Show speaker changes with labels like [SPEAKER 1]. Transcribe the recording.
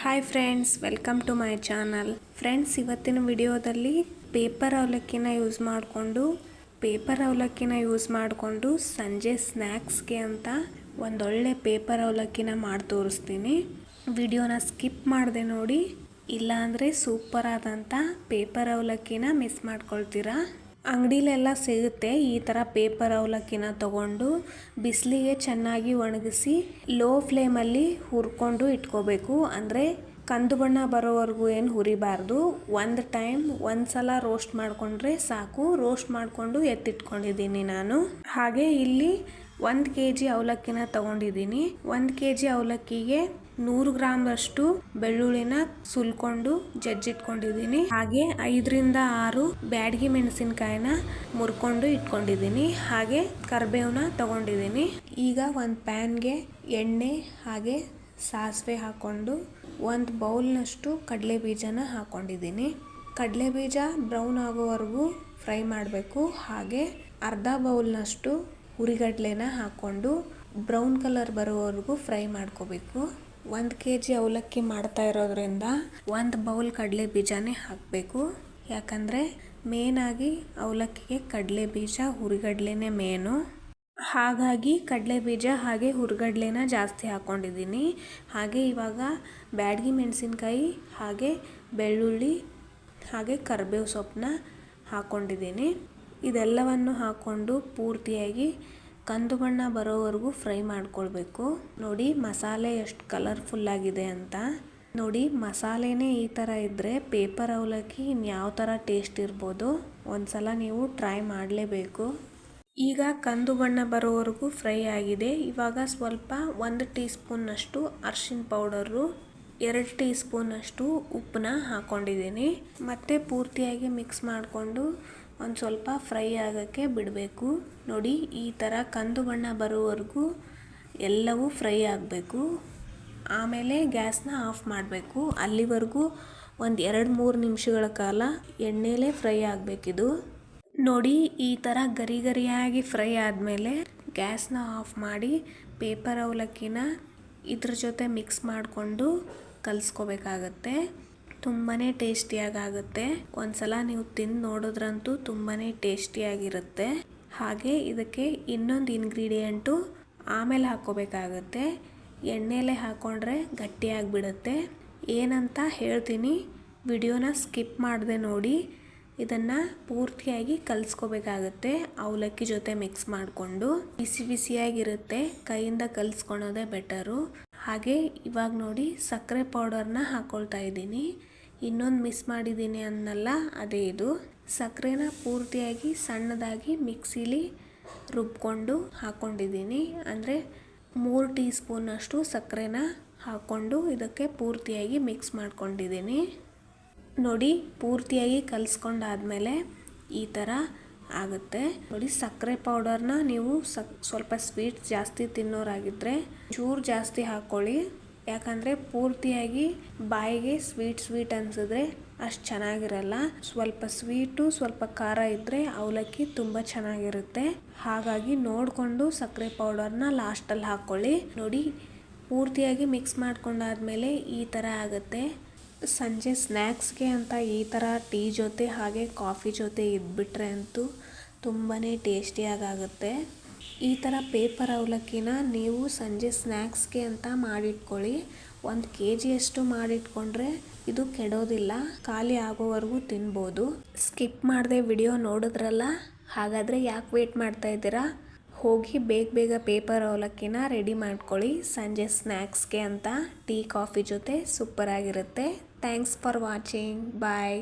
[SPEAKER 1] Hi friends, welcome to my channel. Friends, ಇವತ್ತಿನ ವಿಡಿಯೋದಲ್ಲಿ paper ಅವಲಕ್ಕಿನ use ಮಾಡಿಕೊಂಡು ಸಂಜೆ ಸ್ನ್ಯಾಕ್ಸ್ಗೆ ಅಂತ ಒಂದೊಳ್ಳೆ ಪೇಪರ್ ಅವಲಕ್ಕಿನ ಮಾಡಿ ತೋರಿಸ್ತೀನಿ. ವಿಡಿಯೋನ ಸ್ಕಿಪ್ ಮಾಡದೆ ನೋಡಿ, ಇಲ್ಲಾಂದರೆ ಸೂಪರ್ ಆದಂಥ ಪೇಪರ್ ಅವಲಕ್ಕಿನ ಮಿಸ್ ಮಾಡ್ಕೊಳ್ತೀರಾ. ಅಂಗಡಿಲೆಲ್ಲ ಸಿಗುತ್ತೆ ಈ ಥರ ಪೇಪರ್ ಅವಲಕ್ಕಿನ ತಗೊಂಡು ಬಿಸಿಲಿಗೆ ಚೆನ್ನಾಗಿ ಒಣಗಿಸಿ ಲೋ ಫ್ಲೇಮಲ್ಲಿ ಹುರ್ಕೊಂಡು ಇಟ್ಕೋಬೇಕು. ಅಂದರೆ ಕಂದು ಬಣ್ಣ ಬರೋವರೆಗೂ ಏನು ಹುರಿಬಾರ್ದು. ಒಂದು ಸಲ ರೋಸ್ಟ್ ಮಾಡಿಕೊಂಡ್ರೆ ಸಾಕು. ರೋಸ್ಟ್ ಮಾಡಿಕೊಂಡು ಎತ್ತಿಟ್ಕೊಂಡಿದ್ದೀನಿ ನಾನು. ಹಾಗೆ ಇಲ್ಲಿ 1 kg ಅವಲಕ್ಕಿನ ತಗೊಂಡಿದ್ದೀನಿ. 1 kg ಅವಲಕ್ಕಿಗೆ 100 ಗ್ರಾಮಷ್ಟು ಬೆಳ್ಳುಳ್ಳಿನ ಸುಲ್ಕೊಂಡು ಜಜ್ಜಿಟ್ಕೊಂಡಿದ್ದೀನಿ. ಹಾಗೆ 5 ರಿಂದ 6 ಬ್ಯಾಡಗಿ ಮೆಣಸಿನಕಾಯಿನ ಮುರ್ಕೊಂಡು ಇಟ್ಕೊಂಡಿದ್ದೀನಿ. ಹಾಗೆ ಕರಿಬೇವನ್ನ ತಗೊಂಡಿದ್ದೀನಿ. ಈಗ ಒಂದು ಪ್ಯಾನ್ಗೆ ಎಣ್ಣೆ ಹಾಗೆ ಸಾಸಿವೆ ಹಾಕ್ಕೊಂಡು 1 ಬೌಲ್ನಷ್ಟು ಕಡಲೆ ಬೀಜನ ಹಾಕ್ಕೊಂಡಿದ್ದೀನಿ. ಕಡಲೆ ಬೀಜ ಬ್ರೌನ್ ಆಗೋವರೆಗೂ ಫ್ರೈ ಮಾಡಬೇಕು. ಹಾಗೆ ಅರ್ಧ ಬೌಲ್ನಷ್ಟು ಹುರಿಗಡಲೆನ ಹಾಕ್ಕೊಂಡು ಬ್ರೌನ್ ಕಲರ್ ಬರೋವರೆಗೂ ಫ್ರೈ ಮಾಡ್ಕೋಬೇಕು. 1 kg ಅವಲಕ್ಕಿ ಮಾಡ್ತಾ ಇರೋದ್ರಿಂದ 1 ಬೌಲ್ ಕಡಲೆ ಬೀಜನೇ ಹಾಕಬೇಕು. ಯಾಕಂದರೆ ಮೇನಾಗಿ ಅವಲಕ್ಕಿಗೆ ಕಡಲೆ ಬೀಜ ಹುರಿಗಡಲೆನೇ ಮೇನು. ಹಾಗಾಗಿ ಕಡಲೆ ಬೀಜ ಹಾಗೆ ಹುರಿಗಡಲೆನ ಜಾಸ್ತಿ ಹಾಕ್ಕೊಂಡಿದ್ದೀನಿ. ಹಾಗೆ ಇವಾಗ ಬ್ಯಾಡಗಿ ಮೆಣಸಿನ್ಕಾಯಿ ಹಾಗೆ ಬೆಳ್ಳುಳ್ಳಿ ಹಾಗೆ ಕರಿಬೇವು ಸೊಪ್ಪನ್ನ ಹಾಕ್ಕೊಂಡಿದ್ದೀನಿ. ಇದೆಲ್ಲವನ್ನು ಹಾಕ್ಕೊಂಡು ಪೂರ್ತಿಯಾಗಿ ಕಂದು ಬಣ್ಣ ಬರೋವರೆಗೂ ಫ್ರೈ ಮಾಡ್ಕೊಳ್ಬೇಕು. ನೋಡಿ ಮಸಾಲೆ ಎಷ್ಟು ಕಲರ್ಫುಲ್ ಆಗಿದೆ ಅಂತ. ನೋಡಿ ಮಸಾಲೆನೇ ಈ ಥರ ಇದ್ದರೆ ಪೇಪರ್ ಅವಲಕ್ಕಿ ಇನ್ಯಾವ ಥರ ಟೇಸ್ಟ್ ಇರ್ಬೋದು. ಒಂದ್ಸಲ ನೀವು ಟ್ರೈ ಮಾಡಲೇಬೇಕು. ಈಗ ಕಂದು ಬಣ್ಣ ಬರೋವರೆಗೂ ಫ್ರೈ ಆಗಿದೆ. ಇವಾಗ ಸ್ವಲ್ಪ 1 ಟೀ ಸ್ಪೂನ್ನಷ್ಟು ಅರಿಶಿನ ಪೌಡರು, 2 ಟೀ ಸ್ಪೂನಷ್ಟು ಉಪ್ಪನ್ನ ಹಾಕ್ಕೊಂಡಿದ್ದೀನಿ. ಮತ್ತು ಪೂರ್ತಿಯಾಗಿ ಮಿಕ್ಸ್ ಮಾಡಿಕೊಂಡು ಒಂದು ಸ್ವಲ್ಪ ಫ್ರೈ ಆಗೋಕ್ಕೆ ಬಿಡಬೇಕು. ನೋಡಿ ಈ ಥರ ಕಂದು ಬಣ್ಣ ಬರೋವರೆಗೂ ಎಲ್ಲವೂ ಫ್ರೈ ಆಗಬೇಕು. ಆಮೇಲೆ ಗ್ಯಾಸ್ನ ಆಫ್ ಮಾಡಬೇಕು. ಅಲ್ಲಿವರೆಗೂ ಒಂದು 2-3 ನಿಮಿಷಗಳ ಕಾಲ ಎಣ್ಣೆಲೇ ಫ್ರೈ ಆಗಬೇಕಿದು. ನೋಡಿ ಈ ಥರ ಗರಿ ಗರಿಯಾಗಿ ಫ್ರೈ ಆದಮೇಲೆ ಗ್ಯಾಸ್ನ ಆಫ್ ಮಾಡಿ ಪೇಪರ್ ಅವಲಕ್ಕಿನ ಇದ್ರ ಜೊತೆ ಮಿಕ್ಸ್ ಮಾಡಿಕೊಂಡು ಕಲಿಸ್ಕೋಬೇಕಾಗತ್ತೆ. ತುಂಬಾ ಟೇಸ್ಟಿಯಾಗುತ್ತೆ. ಒಂದ್ಸಲ ನೀವು ತಿಂದು ನೋಡಿದ್ರಂತೂ ತುಂಬಾ ಟೇಸ್ಟಿಯಾಗಿರುತ್ತೆ. ಹಾಗೆ ಇದಕ್ಕೆ ಇನ್ನೊಂದು ಇಂಗ್ರೀಡಿಯೆಂಟು ಆಮೇಲೆ ಹಾಕ್ಕೋಬೇಕಾಗತ್ತೆ. ಎಣ್ಣೆಲೆ ಹಾಕ್ಕೊಂಡ್ರೆ ಗಟ್ಟಿಯಾಗಿಬಿಡುತ್ತೆ. ಏನಂತ ಹೇಳ್ತೀನಿ, ವಿಡಿಯೋನ ಸ್ಕಿಪ್ ಮಾಡದೆ ನೋಡಿ. ಇದನ್ನು ಪೂರ್ತಿಯಾಗಿ ಕಲಿಸ್ಕೋಬೇಕಾಗತ್ತೆ ಅವಲಕ್ಕಿ ಜೊತೆ ಮಿಕ್ಸ್ ಮಾಡಿಕೊಂಡು. ಬಿಸಿ ಬಿಸಿಯಾಗಿರುತ್ತೆ, ಕೈಯಿಂದ ಕಲಿಸ್ಕೊಳೋದೇ ಬೆಟರು. ಹಾಗೆ ಇವಾಗ ನೋಡಿ ಸಕ್ಕರೆ ಪೌಡರ್ನ ಹಾಕ್ಕೊಳ್ತಾ ಇದ್ದೀನಿ. ಇನ್ನೊಂದು ಮಿಸ್ ಮಾಡಿದ್ದೀನಿ ಅನ್ನಲ್ಲ, ಅದೇ ಇದು. ಸಕ್ಕರೆನ ಪೂರ್ತಿಯಾಗಿ ಸಣ್ಣದಾಗಿ ಮಿಕ್ಸಿಲಿ ರುಬ್ಕೊಂಡು ಹಾಕ್ಕೊಂಡಿದ್ದೀನಿ. ಅಂದರೆ 3 ಟೀ ಸ್ಪೂನಷ್ಟು ಸಕ್ಕರೆನ ಹಾಕ್ಕೊಂಡು ಇದಕ್ಕೆ ಪೂರ್ತಿಯಾಗಿ ಮಿಕ್ಸ್ ಮಾಡ್ಕೊಂಡಿದ್ದೀನಿ. ನೋಡಿ ಪೂರ್ತಿಯಾಗಿ ಕಲಿಸ್ಕೊಂಡಾದ್ಮೇಲೆ ಈ ಥರ ಆಗುತ್ತೆ. ನೋಡಿ ಸಕ್ಕರೆ ಪೌಡರ್ನ ನೀವು ಸ್ವಲ್ಪ ಸ್ವೀಟ್ ಜಾಸ್ತಿ ತಿನ್ನೋರಾಗಿದ್ದರೆ ಚೂರು ಜಾಸ್ತಿ ಹಾಕ್ಕೊಳ್ಳಿ. ಯಾಕಂದರೆ ಪೂರ್ತಿಯಾಗಿ ಬಾಯಿಗೆ ಸ್ವೀಟ್ ಅನಿಸಿದ್ರೆ ಅಷ್ಟು ಚೆನ್ನಾಗಿರಲ್ಲ. ಸ್ವಲ್ಪ ಸ್ವೀಟು ಸ್ವಲ್ಪ ಖಾರ ಇದ್ದರೆ ಅವಲಕ್ಕಿ ತುಂಬ ಚೆನ್ನಾಗಿರುತ್ತೆ. ಹಾಗಾಗಿ ನೋಡಿಕೊಂಡು ಸಕ್ಕರೆ ಪೌಡರ್ನ ಲಾಸ್ಟಲ್ಲಿ ಹಾಕ್ಕೊಳ್ಳಿ. ನೋಡಿ ಪೂರ್ತಿಯಾಗಿ ಮಿಕ್ಸ್ ಮಾಡ್ಕೊಂಡಾದ್ಮೇಲೆ ಈ ಥರ ಆಗುತ್ತೆ. ಸಂಜೆ ಸ್ನ್ಯಾಕ್ಸ್ಗೆ ಅಂತ ಈ ಥರ ಟೀ ಜೊತೆ ಹಾಗೆ ಕಾಫಿ ಜೊತೆ ಇದ್ಬಿಟ್ರೆ ಅಂತೂ ತುಂಬಾ ಟೇಸ್ಟಿಯಾಗುತ್ತೆ. ಈ ಥರ ಪೇಪರ್ ಅವಲಕ್ಕಿನ ನೀವು ಸಂಜೆ ಸ್ನ್ಯಾಕ್ಸ್ಗೆ ಅಂತ ಮಾಡಿಟ್ಕೊಳ್ಳಿ. 1 kg ಅಷ್ಟು ಮಾಡಿಟ್ಕೊಂಡ್ರೆ ಇದು ಕೆಡೋದಿಲ್ಲ. ಖಾಲಿ ಆಗೋವರೆಗೂ ತಿನ್ಬೋದು. ಸ್ಕಿಪ್ ಮಾಡದೆ ವಿಡಿಯೋ ನೋಡಿದ್ರಲ್ಲ, ಹಾಗಾದರೆ ಯಾಕೆ ವೇಟ್ ಮಾಡ್ತಾ ಇದ್ದೀರಾ? ಹೋಗಿ ಬೇಗ ಪೇಪರ್ ಅವಲಕ್ಕಿನ ರೆಡಿ ಮಾಡ್ಕೊಳ್ಳಿ. ಸಂಜೆ ಸ್ನ್ಯಾಕ್ಸ್ಗೆ ಅಂತ ಟೀ ಕಾಫಿ ಜೊತೆ ಸೂಪರ್ ಆಗಿರುತ್ತೆ. Thanks for watching. ಬಾಯ್.